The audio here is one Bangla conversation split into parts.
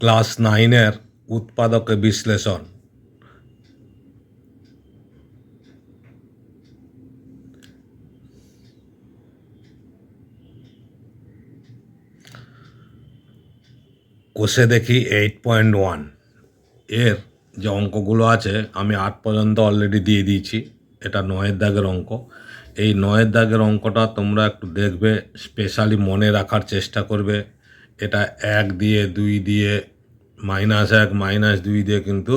ক্লাস 9-এর উৎপাদক বিশ্লেষণ। কোষে দেখি 8.1 এর যে অঙ্কগুলো আছে আমি 8 পর্যন্ত অলরেডি দিয়ে দিয়েছি। এটা 9-এর দাগের অঙ্ক। এই 9-এর দাগের অঙ্কটা তোমরা একটু দেখবে, স্পেশালি মনে রাখার চেষ্টা করবে। এটা 1 দিয়ে 2 দিয়ে -1 -2 দিয়ে কিন্তু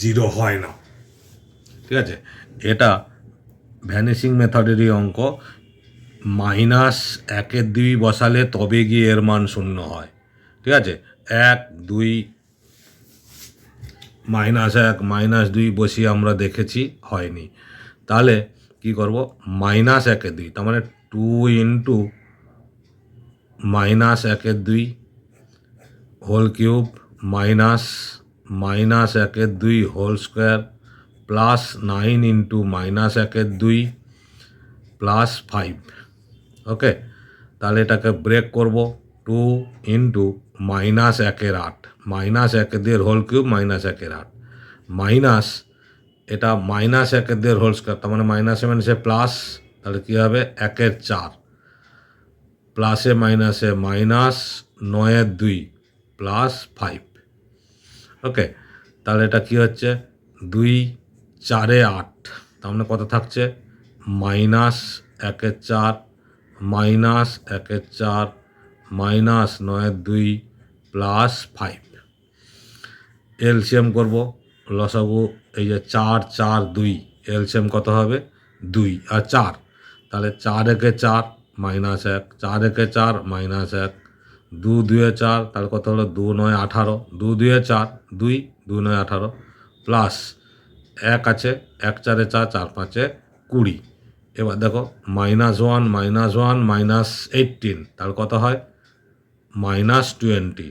0 হয় না, ঠিক আছে? এটা ভ্যানিশিং মেথডেরই অঙ্ক। -1-2 বসালে তবে গিয়ে এর মান 0 হয়, ঠিক আছে? 1 2 -1 -2 বসিয়ে আমরা দেখেছি, হয়নি। তাহলে কি করব? -1-2 তার মানে 2 into -1-2 whole cube -1-2 whole square plus 9 into -1-2 plus 5। Okay, তাহলে এটাকে ব্রেক করব। 2 ইন্টু -1-8 -1 হোল কিউব -1-8 মাইনাস এটা -1 হোল স্কোয়ার, তার মানে -7 প্লাস, তাহলে কী হবে? 1/4 প্লাসে মাইনাসে মাইনাস 9/2 প্লাস 5। ওকে, তাহলে এটা কী হচ্ছে? 2 4 8, তার মানে কত থাকছে? -1/4 -1/4 -9/2 প্লাস 5। এলসিএম করব, লসাগু এই যে 4 4 2, এলসিএম কত হবে? 2 আর 4, তাহলে 4 একে 4 -1, 4 একে 4 -1, 2 2 4, তাহলে কত হলো? 2 9 18, 2 2 4 2, 2 9 18 প্লাস 1 আছে, 1 4 4, 4 5 20। এবার দেখো -1 -1 -18, তাহলে কত হয়? -20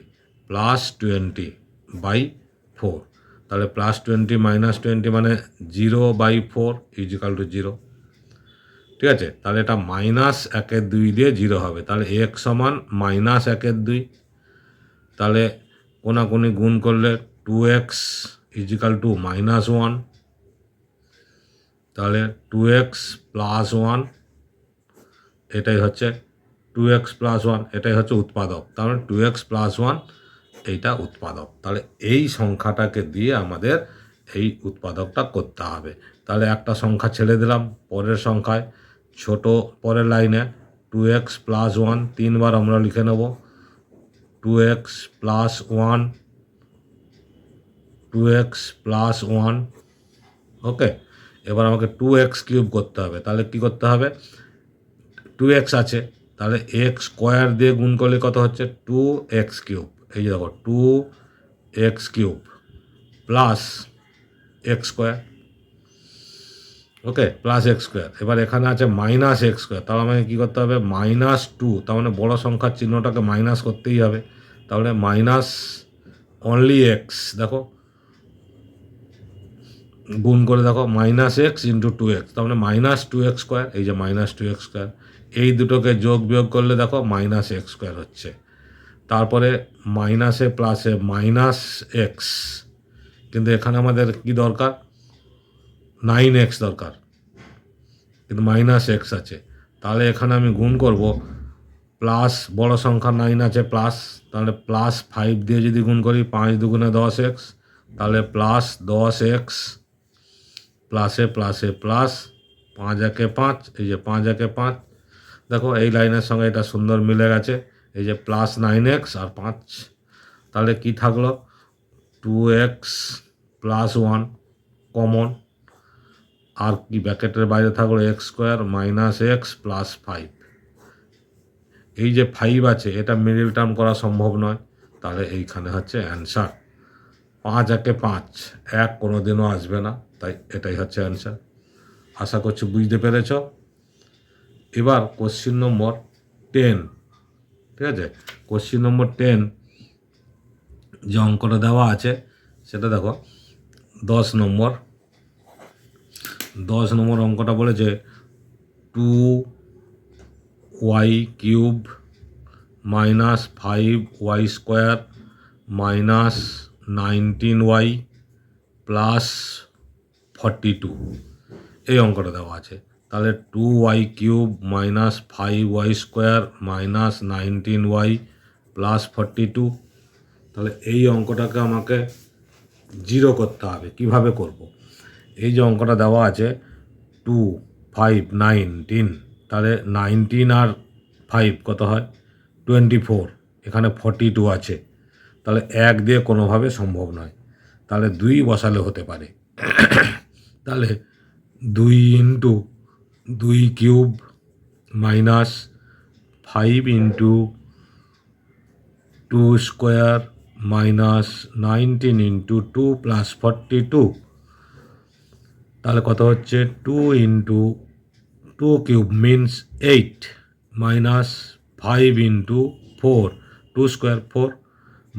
প্লাস 20/4, তাহলে +20 -20 মানে 0/4 = 0, ঠিক আছে? তাহলে এটা -1/2 দিয়ে 0 হবে, তাহলে x সমান -1/2। তাহলে কোনাকুনি গুণ করলে 2x = -1, তাহলে 2x + 1 এটাই হচ্ছে 2x + 1 এটাই হচ্ছে উৎপাদক। তাহলে 2x + 1 এইটা উৎপাদক। তাহলে এই সংখ্যাটাকে দিয়ে আমাদের এই উৎপাদকটা করতে হবে। তাহলে একটা সংখ্যা ছেড়ে দিলাম, পরের সংখ্যায় ছোট পরের লাইনে 2x + 1 3বার আমরা লিখে নেব। 2x + 1 2x + 1। ওকে, এবার আমাকে 2x কিউব করতে হবে। তাহলে কি করতে হবে? 2x আছে, তাহলে x স্কোয়ার দিয়ে গুণ করলে কত হচ্ছে? 2x cube. এই যে দেখো 2x cube plus x square. Okay, plus x square. এবার এখানে আছে -x স্কোয়ার, তাহলে আমাকে কী করতে হবে? -2, তার মানে বড় সংখ্যার চিহ্নটাকে মাইনাস করতেই হবে। তাহলে মাইনাস অনলি x, দেখো গুণ করে দেখো -x × 2x, তার মানে -2x স্কোয়ার। এই যে -2x স্কোয়ার, এই দুটোকে যোগ বিয়োগ করলে দেখো -x স্কোয়ার হচ্ছে। তারপরে মাইনাসে প্লাসে -x, কিন্তু এখানে আমাদের কি দরকার? 9x দরকার, কিন্তু -x আছে। তাহলে এখানে আমি গুণ করব, প্লাস বড় সংখ্যা 9 আছে প্লাস, তাহলে +5 দিয়ে যদি গুণ করি 5 2 10x, তাহলে +10x প্লাসে প্লাসে প্লাস 5 1 5, এই যে 5 1 5, দেখো এই লাইনের সঙ্গে এটা সুন্দর মিলে গেছে। এই যে +9x আর 5, তাহলে কি থাকলো? 2x + 1 কমন, আর কি ব্র্যাকেটের বাইরে থাকলো x স্কোয়ার -x প্লাস 5। এই যে 5 আছে এটা মিডল টার্ম করা সম্ভব নয়, তাহলে এইখানে হচ্ছে অ্যান্সার। 5 1 5, 1 কোনো দিনও আসবে না, তাই এটাই হচ্ছে অ্যান্সার। আশা করছি বুঝতে পেরেছ। এবার কোশ্চিন নম্বর 10, ঠিক আছে? কোশ্চিন নম্বর 10 যে অঙ্কটা দেওয়া আছে সেটা দেখো 10 নম্বর অঙ্কটা বলেছে 2y³ - 5y² minus 19y plus 42 এই অঙ্কটা দেওয়া আছে। তাহলে 2y³ minus 5y² minus 19y plus 42। তাহলে এই অঙ্কটাকে আমাকে 0 করতে হবে। কিভাবে করব? এই যে অঙ্কটা দেওয়া আছে 2 5 19, তাহলে 19 আর 5 কত হয়? 24। এখানে 42 আছে, তাহলে 1 দিয়ে কোনোভাবে সম্ভব নয়। তাহলে 2 বসালে হতে পারে। তাহলে 2 into 2³ minus 5 into 2² minus 19 into 2 plus 42। তাহলে কত হচ্ছে? 2 into 2³ means 8 minus 5 into 4 2² 4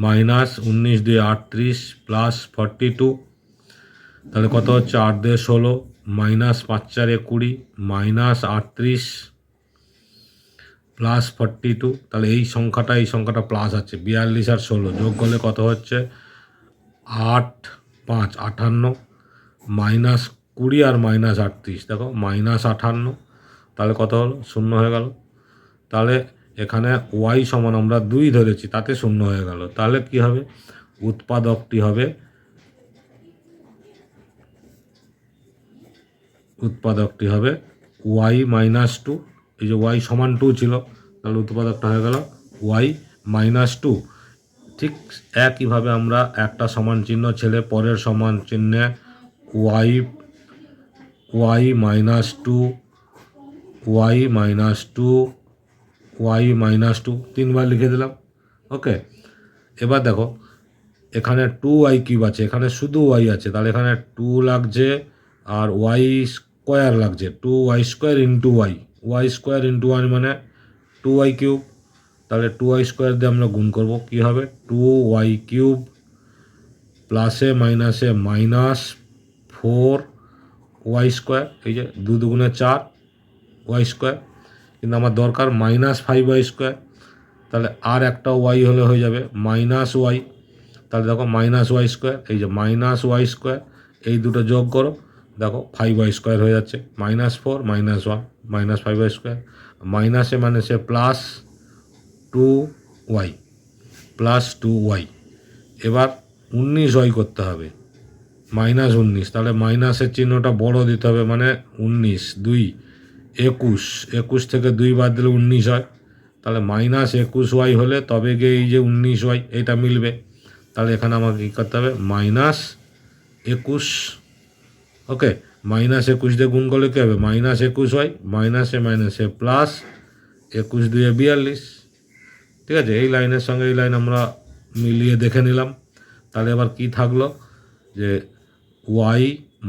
minus 19 দিয়ে 38 প্লাস 42। তাহলে কত হচ্ছে? 8 দিয়ে 16 মাইনাস 5 4 20 মাইনাস 38 প্লাস 42। তাহলে এই সংখ্যাটা প্লাস আছে। 42 আর 16 যোগ করলে কত হচ্ছে? 8 5 58 মাইনাস 20 আর মাইনাস 38, দেখো মাইনাস 58। তাহলে কত হলো? 0 হয়ে গেল। তাহলে এখানে y সমান আমরা 2 ধরেছি, তাতে 0 হয়ে গেল। তাহলে কি হবে? উৎপাদকটি হবে y মাইনাস 2। এই যে y সমান 2 ছিল, তাহলে উৎপাদকটা হয়ে গেল y মাইনাস 2। ঠিক একইভাবে আমরা একটা সমান চিহ্ন ছেড়ে পরের সমান চিহ্নে y minus 2 y minus 2 y minus 2 তিনবার লিখে দিলাম। ওকে, এবার দেখো এখানে 2y³ আছে, এখানে শুধু y আছে, তাহলে এখানে 2 লাগছে আর y² লাগছে। 2y² into y² into y মানে 2y³ তাহলে 2y² দিয়ে আমরা গুণ করব। কি হবে? 2y³ প্লাসে মাইনাসে মাইনাস 4y²। এই যে 2 দুগুণে 4 y², কিন্তু আমার দরকার মাইনাস 5y²। তাহলে আর একটা y হলে হয়ে যাবে মাইনাস y। তাহলে দেখো মাইনাস y², এই যে মাইনাস y², এই দুটো যোগ করো, দেখো 5y² হয়ে যাচ্ছে। মাইনাস 4 মাইনাস 1 মাইনাস 5y², মাইনাসে মাইনাসে প্লাস 2y প্লাস 2y। এবার 19y করতে হবে, মাইনাস 19। তাহলে মাইনাসের চিহ্নটা বড় দিতে হবে, মানে 19 2 21, 21 থেকে 2 বাদ দিলে 19 হয়। তাহলে মাইনাস 21y হলে তবে গিয়ে এই যে 19y এটা মিলবে। তাহলে এখানে আমাকে কী করতে হবে? মাইনাস 21। ওকে, মাইনাস 21 দিয়ে গুণ করলে কী হবে? মাইনাস 21y মাইনাসে মাইনাসে প্লাস 21 2 42। ঠিক আছে, এই লাইনের সঙ্গে এই লাইন আমরা মিলিয়ে দেখে নিলাম। তাহলে এবার কি থাকলো? যে y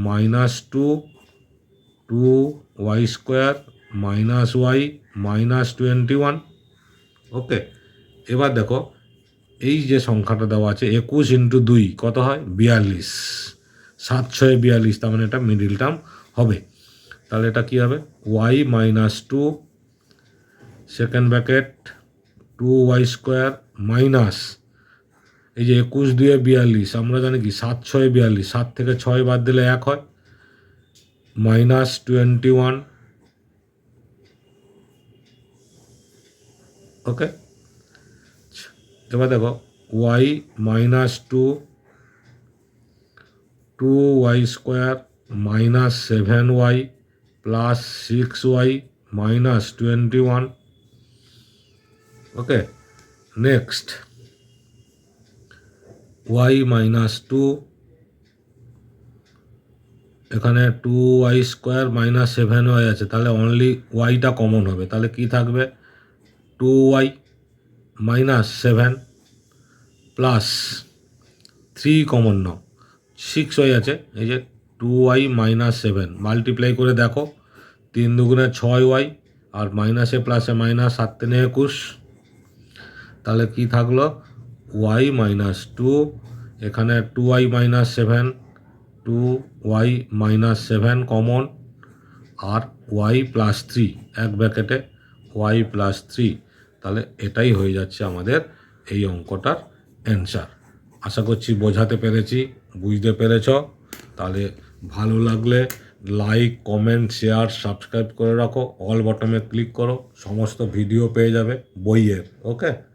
minus 2 2y² minus y minus 21। ওকে, এবার দেখো এই যে সংখ্যাটা দেওয়া আছে 21 ইন্টু 2 কত হয়? 42। 7 6 42, তার মানে এটা মিডিল টার্ম হবে। তাহলে এটা কী হবে? y minus 2 second bracket 2y² minus এই যে 21 2 42, আমরা জানি কি 7 6 42, 7 থেকে 6 বাদ দিলে 1 হয়, মাইনাস 21। ওকে, এবার দেখো y minus 2 2y² minus 7y plus 6y minus 21। ওকে, নেক্সট y মাইনাস 2, এখানে 2y² মাইনাস 7y আছে, তাহলে অনলি yটা কমন হবে। তাহলে কি থাকবে? 2y মাইনাস 7 প্লাস 3 কমন নাও, 6y আছে। এই যে 2y মাইনাস 7 মাল্টিপ্লাই করে দেখো, 3 দুগুণে 6y আর মাইনাসে প্লাসে মাইনাস 7 3 21। তাহলে কি থাকলো? y মাইনাস 2, এখানে 2y মাইনাস 7 2y মাইনাস 7 কমন আর y প্লাস 3 এক ব্র্যাকেটে y প্লাস 3। তাহলে এটাই হয়ে যাচ্ছে আমাদের এই অঙ্কটার অ্যান্সার। আশা করছি বোঝাতে পেরেছি, বুঝতে পেরেছ। তাহলে ভালো লাগলে লাইক, কমেন্ট, শেয়ার, সাবস্ক্রাইব করে রাখো, অল বটমে ক্লিক করো, সমস্ত ভিডিও পেয়ে যাবে বইয়ের। ওকে।